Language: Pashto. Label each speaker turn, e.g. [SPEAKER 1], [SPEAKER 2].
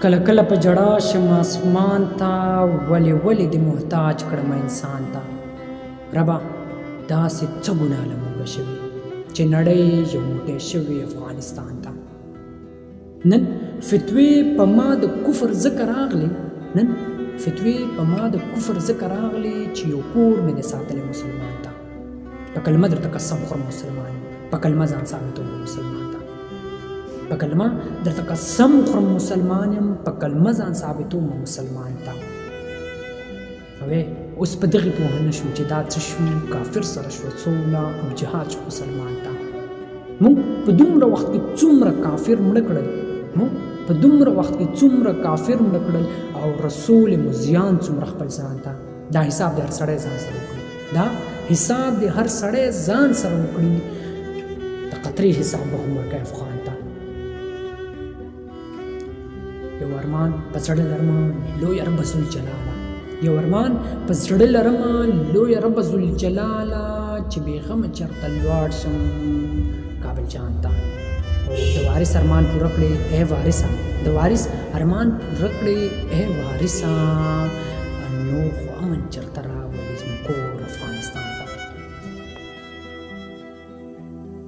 [SPEAKER 1] کله کله په جړا شم اسمان ته ولې ولې د محتاج کړم انسان ته ربا داسې څه ګناه له موږه شوي چې نړۍ یو موټی شوي افغانستان ته نن فتوی په ما د کفر ذکر راغلی نن فتوی په ما د کفر ذکر راغلی چې یو کور مې د ساتلی مسلمان ته په کلمه درته قسم خورم مسلمان په کلمه ځان ثابتوم مسلمان ته په کلمه درته قسم خورم مسلمان یم په کلمه ځان ثابتوم مسلمان ته اوې اوس په دغې پوهه نه شو چې دا څه شو کافر سره شو څومره او جهاد شو مسلمان ته موږ په دومره وخت کې څومره کافر مړه کړل موږ په دومره وخت کې څومره کافر مړه کړل او رسول مو زیان څومره خپل ځان ته دا حساب د هر سړی ځان سره وکړي دا حساب د هر سړی ځان سره وکړي د قطرې حساب به هم ورکوي افغان ته یو ارمان په زړه لرمه لوی رب ذوالجلاله یو ارمان په زړه لرمه لوی رب ذوالجلاله چې بېغمه چېرته لوړ شم کابل جان ته د وارث ارمان پوره کړې اے وارثه د وارث ارمان پوره کړې اے وارثه نو خو امن چېرته راولي زموږ کور افغانستان ته